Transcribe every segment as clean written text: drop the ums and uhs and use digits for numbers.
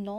9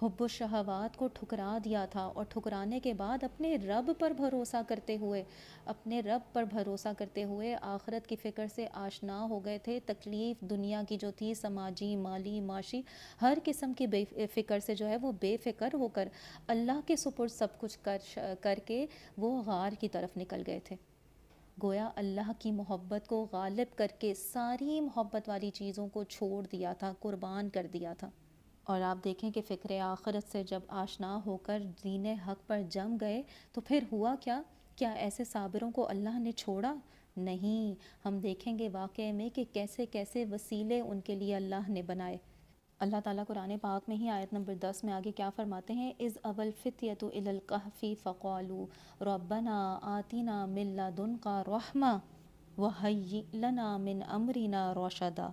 حب الشہوات کو ٹھکرا دیا تھا، اور ٹھکرانے کے بعد اپنے رب پر بھروسہ کرتے ہوئے آخرت کی فکر سے آشنا ہو گئے تھے۔ تکلیف دنیا کی جو تھی، سماجی، مالی، معاشی، ہر قسم کی فکر سے جو ہے وہ بے فکر ہو کر اللہ کے سپرد سب کچھ کر کے وہ غار کی طرف نکل گئے تھے۔ گویا اللہ کی محبت کو غالب کر کے ساری محبت والی چیزوں کو چھوڑ دیا تھا، قربان کر دیا تھا۔ اور آپ دیکھیں کہ فکر آخرت سے جب آشنا ہو کر دین حق پر جم گئے تو پھر ہوا کیا؟ کیا ایسے صابروں کو اللہ نے چھوڑا؟ نہیں، ہم دیکھیں گے واقعے میں کہ کیسے کیسے وسیلے ان کے لیے اللہ نے بنائے۔ اللہ تعالیٰ قرآن پاک میں ہی آیت نمبر 10 میں آگے کیا فرماتے ہیں؟ اذ اول فتیۃ الی الکہف فقالوا ربنا آتنا من لدنک رحمہ وہیئ لنا من امرنا رشدا۔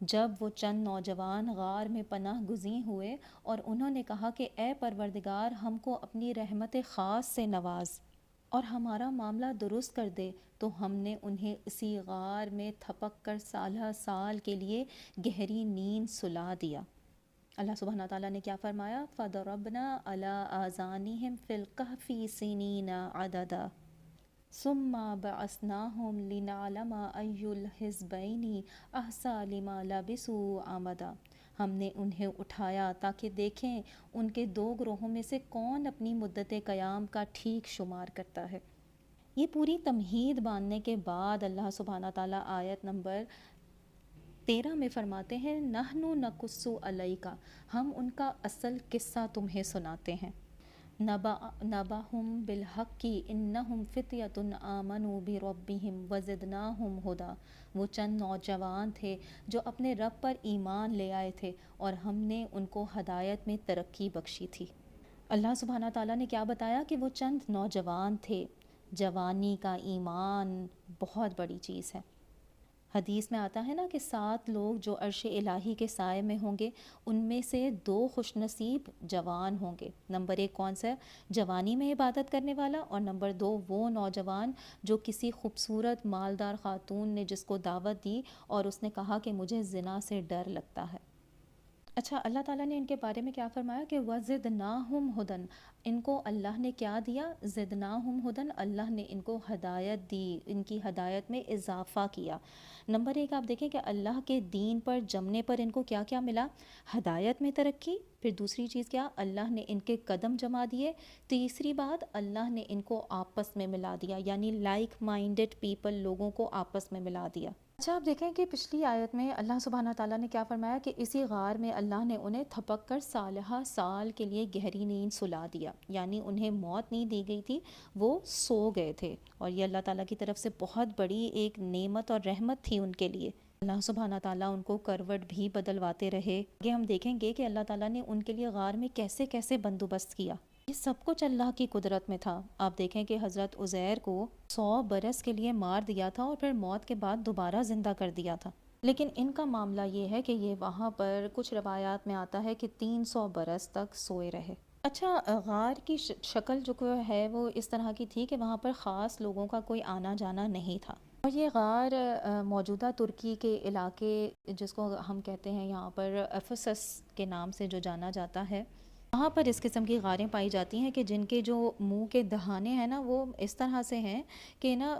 جب وہ چند نوجوان غار میں پناہ گزین ہوئے اور انہوں نے کہا کہ اے پروردگار، ہم کو اپنی رحمت خاص سے نواز اور ہمارا معاملہ درست کر دے، تو ہم نے انہیں اسی غار میں تھپک کر سالہ سال کے لیے گہری نیند سلا دیا۔ اللہ سبحانہ تعالیٰ نے کیا فرمایا؟ فَضَرَبْنَا عَلَىٰ آذَانِهِمْ فِي الْكَهْفِ سِنِينَ عَدَدًا ثُمَّ بَعَثْنَاهُمْ لِنَعْلَمَ أَيُّ الْحِزْبَيْنِ أَحْصَىٰ لِمَا لَبِثُوا أَمَدًا۔ ہم نے انہیں اٹھایا تاکہ دیکھیں ان کے دو گروہوں میں سے کون اپنی مدت قیام کا ٹھیک شمار کرتا ہے۔ یہ پوری تمہید باندھنے کے بعد اللہ سبحانہ تعالیٰ آیت نمبر 13 میں فرماتے ہیں نحن نقص علیک، ہم ان کا اصل قصہ تمہیں سناتے ہیں۔ نبأہم بالحق انہم فتیۃ آمنوا بربہم وزدناہم ہدی۔ وہ چند نوجوان تھے جو اپنے رب پر ایمان لے آئے تھے اور ہم نے ان کو ہدایت میں ترقی بخشی تھی۔ اللہ سبحانہ تعالیٰ نے کیا بتایا کہ وہ چند نوجوان تھے۔ جوانی کا ایمان بہت بڑی چیز ہے۔ حدیث میں آتا ہے نا کہ 7 لوگ جو عرش الہی کے سائے میں ہوں گے، ان میں سے 2 خوش نصیب جوان ہوں گے۔ نمبر 1 کون سا ہے؟ جوانی میں عبادت کرنے والا، اور نمبر 2 وہ نوجوان جو کسی خوبصورت مالدار خاتون نے جس کو دعوت دی اور اس نے کہا کہ مجھے زنا سے ڈر لگتا ہے۔ اچھا، اللہ تعالیٰ نے ان کے بارے میں کیا فرمایا کہ وَزِدْنَاهُمْ هُدًى، ان کو اللہ نے کیا دیا؟ زدناہم ہدن، اللہ نے ان کو ہدایت دی، ان کی ہدایت میں اضافہ کیا۔ نمبر 1 آپ دیکھیں کہ اللہ کے دین پر جمنے پر ان کو کیا کیا ملا؟ ہدایت میں ترقی۔ پھر دوسری چیز کیا؟ اللہ نے ان کے قدم جما دیے۔ تیسری بات، اللہ نے ان کو آپس میں ملا دیا، یعنی لائک مائنڈڈ پیپل، لوگوں کو آپس میں ملا دیا۔ اچھا، آپ دیکھیں کہ پچھلی آیت میں اللہ سبحانہ تعالیٰ نے کیا فرمایا کہ اسی غار میں اللہ نے انہیں تھپک کر سالہ سال کے لیے گہری نیند سلا دیا، یعنی انہیں موت نہیں دی گئی تھی، وہ سو گئے تھے، اور یہ اللہ تعالیٰ کی طرف سے بہت بڑی ایک نعمت اور رحمت تھی ان کے لیے۔ اللہ سبحانہ تعالیٰ ان کو کروٹ بھی بدلواتے رہے۔ آگے ہم دیکھیں گے کہ اللہ تعالیٰ نے ان کے لیے غار میں کیسے کیسے بندوبست کیا۔ یہ سب کچھ اللہ کی قدرت میں تھا۔ آپ دیکھیں کہ حضرت عزیر کو 100 برس کے لیے مار دیا تھا اور پھر موت کے بعد دوبارہ زندہ کر دیا تھا، لیکن ان کا معاملہ یہ ہے کہ یہ وہاں پر کچھ روایات میں آتا ہے کہ 300 برس تک سوئے رہے۔ اچھا، غار کی شکل جو ہے وہ اس طرح کی تھی کہ وہاں پر خاص لوگوں کا کوئی آنا جانا نہیں تھا، اور یہ غار موجودہ ترکی کے علاقے جس کو ہم کہتے ہیں یہاں پر افسس کے نام سے جو جانا جاتا ہے، وہاں پر اس قسم کی غاریں پائی جاتی ہیں کہ جن کے جو منہ کے دہانے ہیں نا وہ اس طرح سے ہیں کہ نا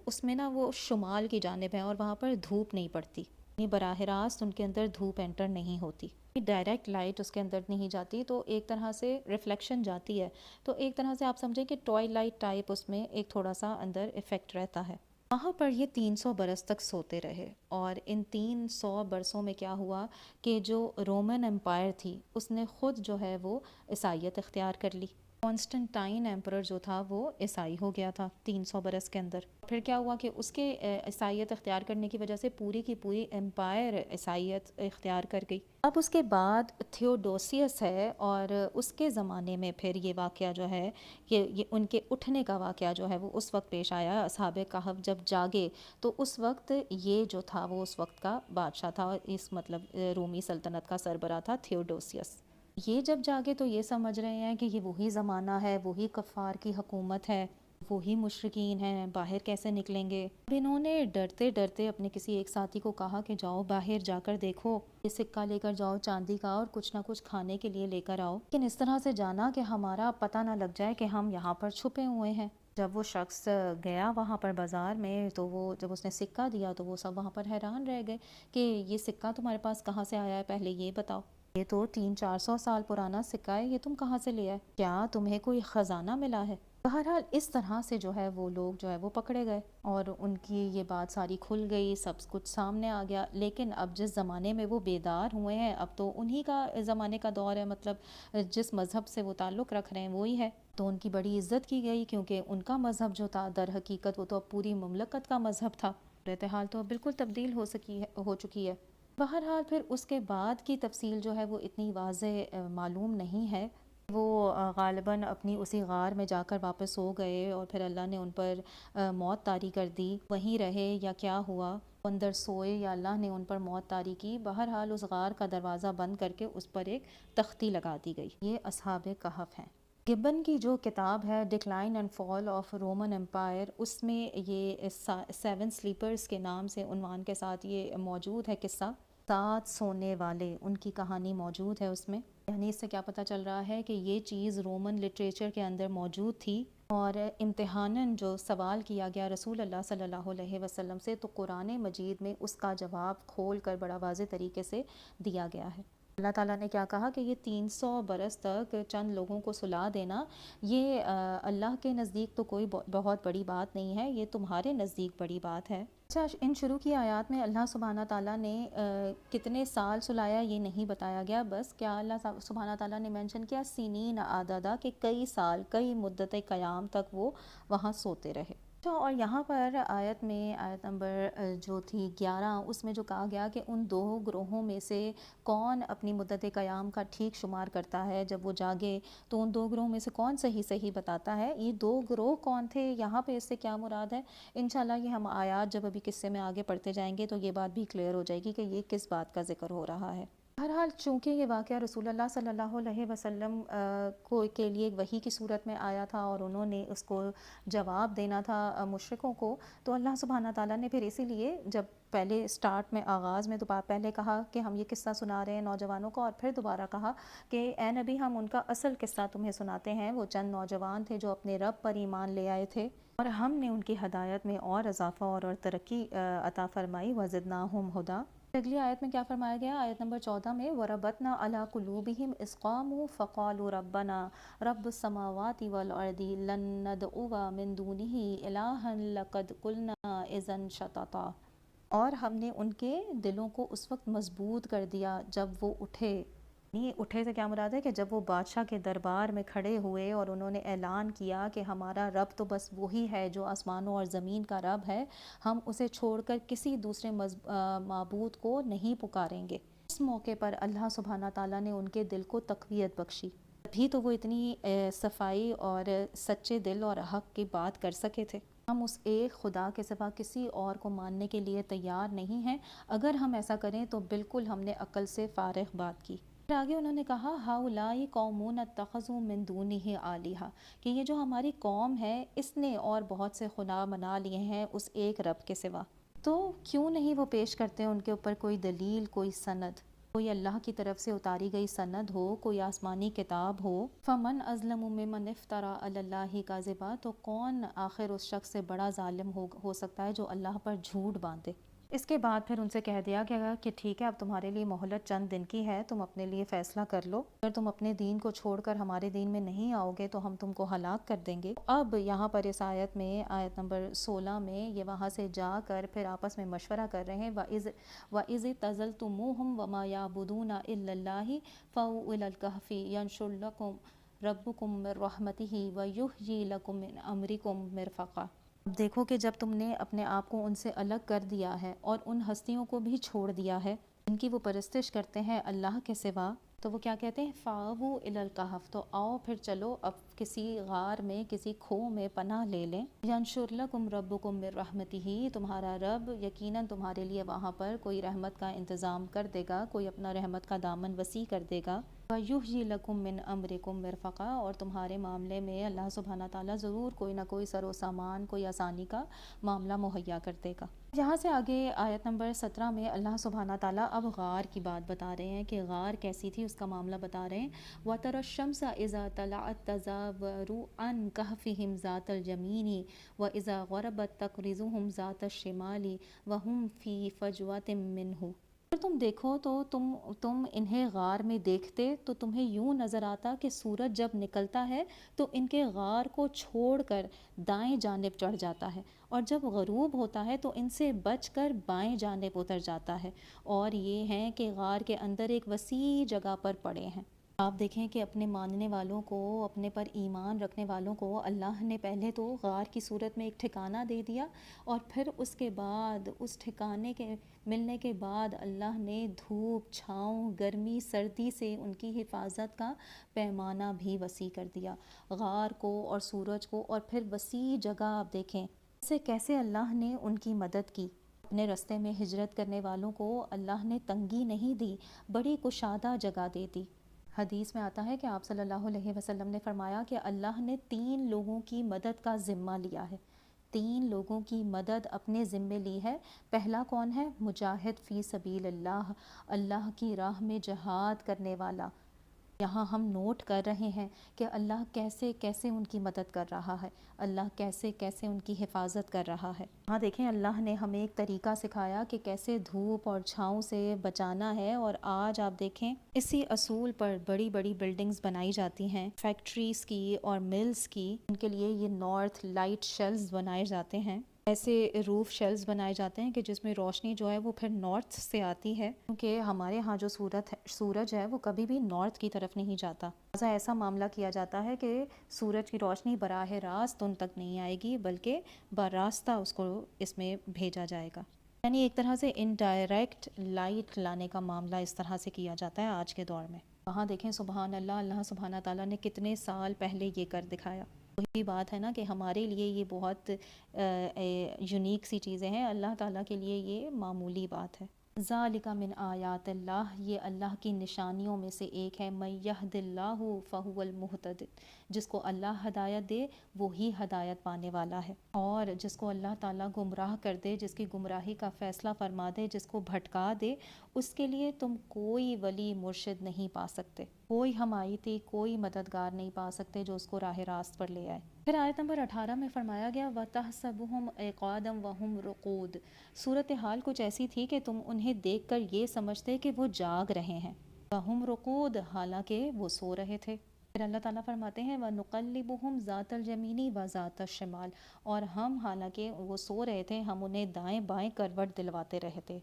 اس میں نا وہ شمال کی جانب ہیں اور وہاں پر دھوپ نہیں پڑتی، براہ راست ان کے اندر دھوپ انٹر نہیں ہوتی، ڈائریکٹ لائٹ اس کے اندر نہیں جاتی، تو ایک طرح سے ریفلیکشن جاتی ہے، تو ایک طرح سے آپ سمجھیں کہ ٹوائی لائٹ ٹائپ اس میں ایک تھوڑا سا اندر افیکٹ رہتا ہے۔ وہاں پر یہ 300 برس تک سوتے رہے، اور ان 300 برسوں میں کیا ہوا کہ جو رومن امپائر تھی اس نے خود جو ہے وہ عیسائیت اختیار کر لی۔ کانسٹنٹائن ایمپرر جو تھا وہ عیسائی ہو گیا تھا 300 برس کے اندر۔ پھر کیا ہوا کہ اس کے عیسائیت اختیار کرنے کی وجہ سے پوری کی پوری امپائر عیسائیت اختیار کر گئی۔ اب اس کے بعد تھیوڈوسیس ہے، اور اس کے زمانے میں پھر یہ واقعہ جو ہے کہ یہ ان کے اٹھنے کا واقعہ جو ہے وہ اس وقت پیش آیا۔ اصحاب کہف جب جاگے تو اس وقت یہ جو تھا وہ اس وقت کا بادشاہ تھا، اس مطلب رومی سلطنت کا سربراہ تھا تھیوڈوسیس۔ یہ جب جاگے تو یہ سمجھ رہے ہیں کہ یہ وہی زمانہ ہے، وہی کفار کی حکومت ہے، وہی مشرکین ہیں، باہر کیسے نکلیں گے؟ اب انہوں نے ڈرتے ڈرتے اپنے کسی ایک ساتھی کو کہا کہ جاؤ باہر جا کر دیکھو، یہ سکہ لے کر جاؤ چاندی کا اور کچھ نہ کچھ کھانے کے لیے لے کر آؤ، لیکن اس طرح سے جانا کہ ہمارا پتہ نہ لگ جائے کہ ہم یہاں پر چھپے ہوئے ہیں۔ جب وہ شخص گیا وہاں پر بازار میں تو وہ جب اس نے سکہ دیا تو وہ سب وہاں پر حیران رہ گئے کہ یہ سکہ تمہارے پاس کہاں سے آیا ہے، پہلے یہ بتاؤ، یہ تو 300-400 سال پرانا سکہ ہے، یہ تم کہاں سے لیا ہے؟ کیا تمہیں کوئی خزانہ ملا ہے؟ بہرحال اس طرح سے جو ہے وہ لوگ جو ہے وہ پکڑے گئے اور ان کی یہ بات ساری کھل گئی، سب کچھ سامنے آ گیا۔ لیکن اب جس زمانے میں وہ بیدار ہوئے ہیں اب تو انہی کا زمانے کا دور ہے، مطلب جس مذہب سے وہ تعلق رکھ رہے ہیں وہی ہے، تو ان کی بڑی عزت کی گئی کیونکہ ان کا مذہب جو تھا در حقیقت وہ تو اب پوری مملکت کا مذہب تھا۔ صورتحال تو اب بالکل تبدیل ہو چکی ہے۔ بہرحال پھر اس کے بعد کی تفصیل جو ہے وہ اتنی واضح معلوم نہیں ہے۔ وہ غالباً اپنی اسی غار میں جا کر واپس ہو گئے اور پھر اللہ نے ان پر موت طاری کر دی، وہیں رہے یا کیا ہوا، اندر سوئے یا اللہ نے ان پر موت طاری کی۔ بہرحال اس غار کا دروازہ بند کر کے اس پر ایک تختی لگا دی گئی۔ یہ اصحاب کہف ہیں۔ گبن کی جو کتاب ہے decline and fall of Roman empire, اس میں یہ 7 سلیپرز کے نام سے عنوان کے ساتھ یہ موجود ہے قصہ، 7 سونے والے، ان کی کہانی موجود ہے اس میں۔ یعنی اس سے کیا پتہ چل رہا ہے کہ یہ چیز رومن لٹریچر کے اندر موجود تھی اور امتحاناً جو سوال کیا گیا رسول اللہ صلی اللہ علیہ وسلم سے تو قرآن مجید میں اس کا جواب کھول کر بڑا واضح طریقے سے دیا گیا ہے۔ اللہ تعالیٰ نے کیا کہا کہ یہ 300 برس تک چند لوگوں کو سلا دینا، یہ اللہ کے نزدیک تو کوئی بہت بڑی بات نہیں ہے، یہ تمہارے نزدیک بڑی بات ہے۔ اچھا، ان شروع کی آیات میں اللہ سبحانہ تعالیٰ نے کتنے سال سلایا یہ نہیں بتایا گیا، بس کیا اللہ سبحانہ تعالیٰ نے مینشن کیا سنین عددہ کہ کئی سال، کئی مدت قیام تک وہ وہاں سوتے رہے۔ اچھا، اور یہاں پر آیت میں آیت نمبر جو تھی 11 اس میں جو کہا گیا کہ ان 2 گروہوں میں سے کون اپنی مدت قیام کا ٹھیک شمار کرتا ہے جب وہ جاگے، تو ان 2 گروہوں میں سے کون صحیح بتاتا ہے، یہ 2 گروہ کون تھے، یہاں پہ اس سے کیا مراد ہے، انشاءاللہ یہ ہم آیات جب ابھی قصے میں آگے پڑھتے جائیں گے تو یہ بات بھی کلیئر ہو جائے گی کہ یہ کس بات کا ذکر ہو رہا ہے۔ بہرحال چونکہ یہ واقعہ رسول اللہ صلی اللہ علیہ وسلم کے لیے ایک وحی کی صورت میں آیا تھا اور انہوں نے اس کو جواب دینا تھا مشرکوں کو، تو اللہ سبحانہ تعالیٰ نے پھر اسی لیے جب پہلے سٹارٹ میں آغاز میں پہلے کہا کہ ہم یہ قصہ سنا رہے ہیں نوجوانوں کو، اور پھر دوبارہ کہا کہ اے نبی ہم ان کا اصل قصہ تمہیں سناتے ہیں، وہ چند نوجوان تھے جو اپنے رب پر ایمان لے آئے تھے اور ہم نے ان کی ہدایت میں اور اضافہ اور ترقی عطا فرمائی، وزدناہم ہدی۔ اگلی آیت میں کیا فرمایا گیا، آیت نمبر 14 میں وَرَبَطْنَا عَلَىٰ قُلُوبِهِمْ إِذْ قَامُوا فَقَالُوا رَبَّنَا رَبُّ السَّمَاوَاتِ وَالْأَرْضِ لَن نَّدْعُوَ مِن دُونِهِ إِلَٰهًا لَّقَدْ قُلْنَا إِذًا شَطَطًا، اور ہم نے ان کے دلوں کو اس وقت مضبوط کر دیا جب وہ اٹھے۔ نہیں، اٹھے سے کیا مراد ہے کہ جب وہ بادشاہ کے دربار میں کھڑے ہوئے اور انہوں نے اعلان کیا کہ ہمارا رب تو بس وہی ہے جو آسمانوں اور زمین کا رب ہے، ہم اسے چھوڑ کر کسی دوسرے معبود کو نہیں پکاریں گے۔ اس موقع پر اللہ سبحانہ تعالیٰ نے ان کے دل کو تقویت بخشی، بھی تو وہ اتنی صفائی اور سچے دل اور حق کی بات کر سکے تھے۔ ہم اس ایک خدا کے سوا کسی اور کو ماننے کے لیے تیار نہیں ہیں، اگر ہم ایسا کریں تو بالکل ہم نے عقل سے فارغ بات کی۔ پھر آگے انہوں نے کہا ہؤلاء قوم اتخذوا من دونہ آلہہ، کہ یہ جو ہماری قوم ہے اس نے اور بہت سے خدا بنا لیے ہیں اس ایک رب کے سوا، تو کیوں نہیں وہ پیش کرتے ان کے اوپر کوئی دلیل، کوئی سند، کوئی اللہ کی طرف سے اتاری گئی سند ہو، کوئی آسمانی کتاب ہو۔ فمن اظلم ممن افترى علی اللہ کاذبا، تو کون آخر اس شخص سے بڑا ظالم ہو سکتا ہے جو اللہ پر جھوٹ باندھے۔ اس کے بعد پھر ان سے کہہ دیا گیا کہ ٹھیک ہے اب تمہارے لیے مہلت چند دن کی ہے، تم اپنے لیے فیصلہ کر لو، اگر تم اپنے دین کو چھوڑ کر ہمارے دین میں نہیں آؤ گے تو ہم تم کو ہلاک کر دیں گے۔ اب یہاں پر اس آیت میں آیت نمبر 16 میں یہ وہاں سے جا کر پھر آپس میں مشورہ کر رہے ہیں وَإِذِ اعْتَزَلْتُمُوهُمْ وَمَا يَعْبُدُونَ إِلَّا اللَّهِ فَأْوُوا إِلَى الْكَهْفِ يَنشُرْ لَكُمْ رَبُّكُم مِّن رَّحْمَتِهِ وَيُحْيِي لَكُم مِّنْ أَمْرِكُم مِّرْفَقًا۔ اب دیکھو کہ جب تم نے اپنے آپ کو ان سے الگ کر دیا ہے اور ان ہستیوں کو بھی چھوڑ دیا ہے جن کی وہ پرستش کرتے ہیں اللہ کے سوا، تو وہ کیا کہتے ہیں، فاوو الی الکہف، تو آؤ پھر چلو اب کسی غار میں، کسی کھو میں پناہ لے لیں. ینشر لکم ربکم من رحمتہ، تمہارا رب یقیناً تمہارے لیے وہاں پر کوئی رحمت کا انتظام کر دے گا، کوئی اپنا رحمت کا دامن وسیع کر دے گا. وَيُحْيِي لَكُم مِّنْ أَمْرِكُم مِّرْفَقًا، اور تمہارے معاملے میں اللہ سبحانہ تعالیٰ ضرور کوئی نہ کوئی سر و سامان، کوئی آسانی کا معاملہ مہیا کر دے گا. یہاں سے آگے آیت نمبر 17 میں اللہ سبحانہ تعالیٰ اب غار کی بات بتا رہے ہیں کہ غار کیسی تھی، اس کا معاملہ بتا رہے ہیں. وَتَرَى الشَّمْسَ إِذَا طَلَعَت تَزَاوَرُ عَنْ كَهْفِهِمْ ذَاتَ الْيَمِينِ وَإِذَا غَرَبَت تَقْرِضُهُمْ ذَاتَ الشِّمَالِ وَهُمْ فِي فَجْوَةٍ مِّنْهُ. اگر تم دیکھو تو تم انہیں غار میں دیکھتے تو تمہیں یوں نظر آتا کہ سورج جب نکلتا ہے تو ان کے غار کو چھوڑ کر دائیں جانب چڑھ جاتا ہے، اور جب غروب ہوتا ہے تو ان سے بچ کر بائیں جانب اتر جاتا ہے، اور یہ ہیں کہ غار کے اندر ایک وسیع جگہ پر پڑے ہیں. آپ دیکھیں کہ اپنے ماننے والوں کو، اپنے پر ایمان رکھنے والوں کو اللہ نے پہلے تو غار کی صورت میں ایک ٹھکانہ دے دیا، اور پھر اس کے بعد اس ٹھکانے کے ملنے کے بعد اللہ نے دھوپ، چھاؤں، گرمی، سردی سے ان کی حفاظت کا پیمانہ بھی وسیع کر دیا، غار کو اور سورج کو. اور پھر وسیع جگہ آپ دیکھیں کیسے اللہ نے ان کی مدد کی. اپنے رستے میں ہجرت کرنے والوں کو اللہ نے تنگی نہیں دی، بڑی کشادہ جگہ دے دی. حدیث میں آتا ہے کہ آپ صلی اللہ علیہ وسلم نے فرمایا کہ اللہ نے 3 لوگوں کی مدد کا ذمہ لیا ہے، 3 لوگوں کی مدد اپنے ذمے لی ہے. پہلا کون ہے؟ مجاہد فی سبیل اللہ، اللہ کی راہ میں جہاد کرنے والا. یہاں ہم نوٹ کر رہے ہیں کہ اللہ کیسے کیسے ان کی مدد کر رہا ہے، اللہ کیسے کیسے ان کی حفاظت کر رہا ہے. ہاں دیکھیں اللہ نے ہمیں ایک طریقہ سکھایا کہ کیسے دھوپ اور چھاؤں سے بچانا ہے، اور آج آپ دیکھیں اسی اصول پر بڑی بڑی بلڈنگز بنائی جاتی ہیں، فیکٹریز کی اور ملز کی. ان کے لیے یہ نارتھ لائٹ شیلز بنائے جاتے ہیں، ایسے روف شیلز بنائے جاتے ہیں کہ جس میں روشنی جو ہے وہ پھر نارتھ سے آتی ہے، کیونکہ ہمارے ہاں جو سورج ہے وہ کبھی بھی نارتھ کی طرف نہیں جاتا. ایسا معاملہ کیا جاتا ہے کہ سورج کی روشنی براہ راست ان تک نہیں آئے گی، بلکہ براستہ اس کو اس میں بھیجا جائے گا. یعنی ایک طرح سے انڈائریکٹ لائٹ لانے کا معاملہ اس طرح سے کیا جاتا ہے آج کے دور میں. وہاں دیکھیں سبحان اللہ، اللہ سبحانہ تعالیٰ نے کتنے سال پہلے یہ کر دکھایا. وہی بات ہے نا کہ ہمارے لیے یہ بہت یونیک سی چیزیں ہیں، اللہ تعالیٰ کے لیے یہ معمولی بات ہے. ذالک من آیات اللہ، یہ اللہ کی نشانیوں میں سے ایک ہے. من یہد اللہ فہو المہتد، جس کو اللہ ہدایت دے وہی ہدایت پانے والا ہے، اور جس کو اللہ تعالیٰ گمراہ کر دے، جس کی گمراہی کا فیصلہ فرما دے، جس کو بھٹکا دے، اس کے لیے تم کوئی ولی مرشد نہیں پا سکتے، کوئی حمایتی، کوئی مددگار نہیں پا سکتے جو اس کو راہ راست پر لے آئے. پھر آیت نمبر 18 میں فرمایا گیا وَتَحْسَبُهُمْ أَيْقَاظًا وَهُمْ رُقُودٌ، صورتحال کچھ ایسی تھی کہ تم انہیں دیکھ کر یہ سمجھتے کہ وہ جاگ رہے ہیں، وَهُمْ رُقُود، حالانکہ وہ سو رہے تھے. پھر اللہ تعالیٰ فرماتے ہیں وَنُقَلِّبُهُمْ ذَاتَ الْيَمِينِ وَذَاتَ الشِّمَالِ، اور ہم حالانکہ وہ سو رہے تھے ہم انہیں دائیں بائیں کروٹ دلواتے رہے تھے.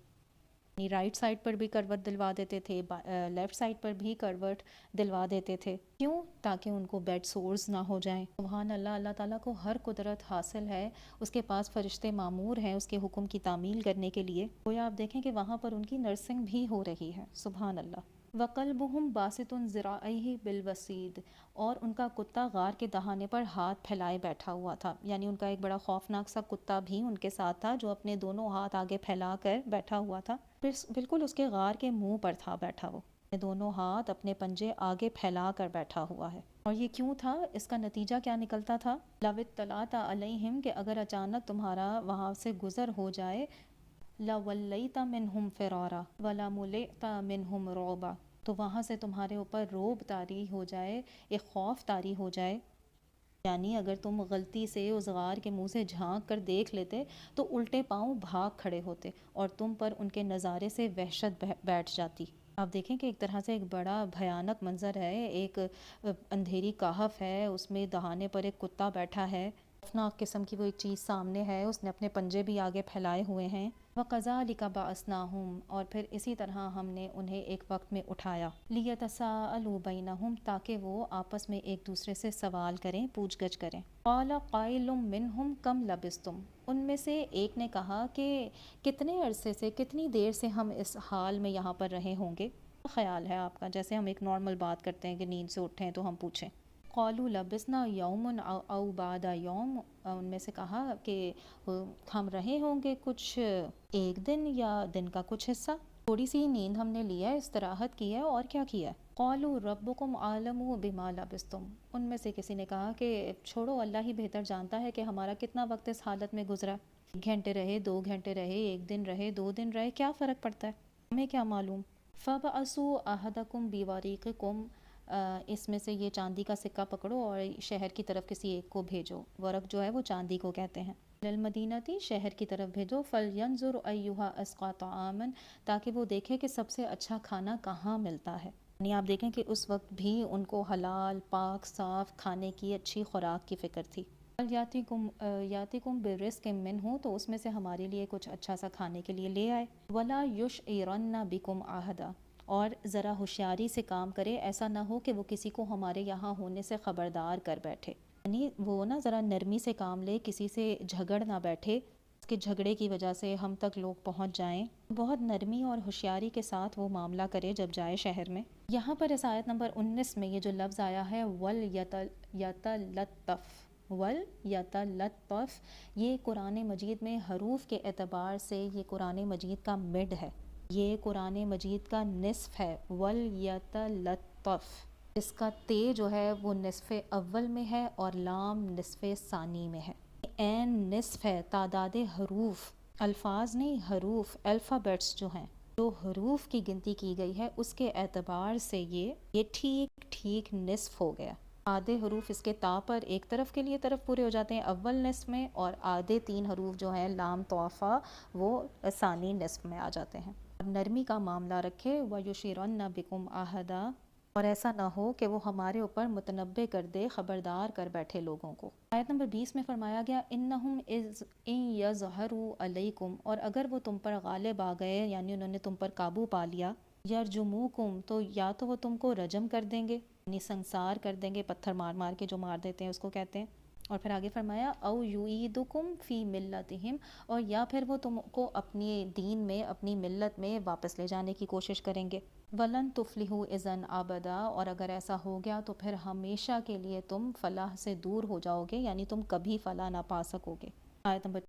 رائٹ سائڈ پر بھی کروٹ دلوا دیتے تھے، لیفٹ سائڈ پر بھی کروٹ دلوا دیتے تھے. کیوں؟ تاکہ ان کو بیڈ سورز نہ ہو جائیں. سبحان اللہ، اللہ تعالیٰ کو ہر قدرت حاصل ہے، اس کے پاس فرشتے معمور ہیں اس کے حکم کی تعمیل کرنے کے لیے. گویا آپ دیکھیں کہ وہاں پر ان کی نرسنگ بھی ہو رہی ہے. سبحان اللہ. وَقَلْبُهُمْ بَاسِطٌ ذِرَاعَيْهِ بِالْوَصِيدِ، اور ان کا کتا غار کے دہانے پر ہاتھ پھیلائے بیٹھا ہوا تھا. یعنی ان کا ایک بڑا خوفناک سا کتا بھی ان کے ساتھ تھا جو اپنے دونوں ہاتھ آگے پھیلا کر بیٹھا ہوا تھا، بالکل اس کے غار کے منہ پر تھا بیٹھا، وہ دونوں ہاتھ اپنے پنجے آگے پھیلا کر بیٹھا ہوا ہے. اور یہ کیوں تھا؟ اس کا نتیجہ کیا نکلتا تھا؟ لَوِ اطَّلَعْتَ عَلَيْهِمْ، کہ اگر اچانک تمہارا وہاں سے گزر ہو جائے، لَوَلَّيْتَ مِنْهُمْ فِرَارًا وَلَمُلِئْتَ مِنْهُمْ رُعْبًا، تو وہاں سے تمہارے اوپر روب طاری ہو جائے، ایک خوف طاری ہو جائے. یعنی اگر تم غلطی سے اس غار کے منہ سے جھانک کر دیکھ لیتے تو الٹے پاؤں بھاگ کھڑے ہوتے اور تم پر ان کے نظارے سے وحشت بیٹھ جاتی. آپ دیکھیں کہ ایک طرح سے ایک بڑا بھیانک منظر ہے، ایک اندھیری کہف ہے، اس میں دہانے پر ایک کتا بیٹھا ہے، خوفناک قسم کی وہ ایک چیز سامنے ہے، اس نے اپنے پنجے بھی آگے پھیلائے ہوئے ہیں. وَقَذَلِكَ بَعَثْنَاهُمْ، اور پھر اسی طرح ہم نے انہیں ایک وقت میں اٹھایا، لِيَتَسَاءَلُوا بَيْنَهُمْ، تاکہ وہ آپس میں ایک دوسرے سے سوال کریں، پوچھ گچھ کریں. قَالَ قَائِلٌ مِّنْهُمْ كَمْ لَبِثْتُمْ، ان میں سے ایک نے کہا کہ کتنے عرصے سے، کتنی دیر سے ہم اس حال میں یہاں پر رہے ہوں گے. خیال ہے آپ کا؟ جیسے ہم ایک نارمل بات کرتے ہیں کہ نیند سے اٹھیں تو ہم پوچھیں قالوا لبسنا یوم او بعد یوم، ان میں سے کہا کہ ہم رہے ہوں گے کچھ ایک دن یا دن کا کچھ حصہ، تھوڑی سی نیند ہم نے لیا ہے، استراحت کی ہے، اور کیا کیا ہے؟ قالوا ربکم عالم بما لبستم، ان میں سے کسی نے کہا کہ چھوڑو، اللہ ہی بہتر جانتا ہے کہ ہمارا کتنا وقت اس حالت میں گزرا، 1 گھنٹے رہے، 2 گھنٹے رہے، 1 دن رہے، 2 دن رہے، کیا فرق پڑتا ہے، ہمیں کیا معلوم۔ فَبْعَثُوا أَحَدَكُمْ بِوَرِيقِكُمْ، اس میں سے یہ چاندی کا سکہ پکڑو اور شہر کی طرف کسی ایک کو بھیجو، ورق جو ہے وہ چاندی کو کہتے ہیں، للمدینتی، شہر کی طرف بھیجو، فَلْيَنْظُرْ أَيُّهَا أَزْكَىٰ طَعَامًا، تاکہ وہ دیکھے کہ سب سے اچھا کھانا کہاں ملتا ہے، یعنی آپ دیکھیں کہ اس وقت بھی ان کو حلال پاک صاف کھانے کی اچھی خوراک کی فکر تھی۔ یاتیکم برزق منہ، تو اس میں سے ہمارے لیے کچھ اچھا سا کھانے کے لیے لے آئے، ولا یشعرن بکم عہدا، اور ذرا ہوشیاری سے کام کرے، ایسا نہ ہو کہ وہ کسی کو ہمارے یہاں ہونے سے خبردار کر بیٹھے، یعنی وہ نا ذرا نرمی سے کام لے، کسی سے جھگڑ نہ بیٹھے، اس کے جھگڑے کی وجہ سے ہم تک لوگ پہنچ جائیں، بہت نرمی اور ہوشیاری کے ساتھ وہ معاملہ کرے جب جائے شہر میں۔ یہاں پر اس آیت نمبر 19 میں یہ جو لفظ آیا ہے وَلْيَتَلَطَّفْ، وَلْيَتَلَطَّفْ، یہ قرآن مجید میں حروف کے اعتبار سے یہ قرآن مجید کا مڈ ہے، یہ قرآن مجید کا نصف ہے، وَلْيَتَلَطَّفْ، اس کا تے جو ہے وہ نصف اول میں ہے اور لام نصف ثانی میں ہے، این نصف ہے، تعداد حروف، الفاظ نہیں، حروف، الفابیٹس جو ہیں، جو حروف کی گنتی کی گئی ہے اس کے اعتبار سے یہ ٹھیک ٹھیک نصف ہو گیا، آدھے حروف اس کے تا پر ایک طرف کے لیے طرف پورے ہو جاتے ہیں اول نصف میں، اور آدھے 3 حروف جو ہیں لام طوفا وہ ثانی نصف میں آ جاتے ہیں۔ نرمی کا معاملہ رکھے، وَيُشِرَنَّ بِكُمْ عَهْدًا، اور ایسا نہ ہو کہ وہ ہمارے اوپر متنبع کر دے، خبردار کر بیٹھے لوگوں کو۔ آیت نمبر 20 میں فرمایا گیا اِنَّهُمْ إِن يَظْهَرُوا عَلَيْكُمْ، اور اگر وہ تم پر غالب آ گئے، یعنی انہوں نے تم پر قابو پا لیا، یرجموکم، تو یا تو وہ تم کو رجم کر دیں گے، یعنی سنسار کر دیں گے، پتھر مار مار کے جو مار دیتے ہیں اس کو کہتے ہیں، اور پھر آگے فرمایا او یعیدکم فی ملتہم، اور یا پھر وہ تم کو اپنی دین میں، اپنی ملت میں واپس لے جانے کی کوشش کریں گے، ولن تفلحوا اذا ابدا، اور اگر ایسا ہو گیا تو پھر ہمیشہ کے لیے تم فلاح سے دور ہو جاؤ گے، یعنی تم کبھی فلاح نہ پا سکو گے۔ آیت نمبر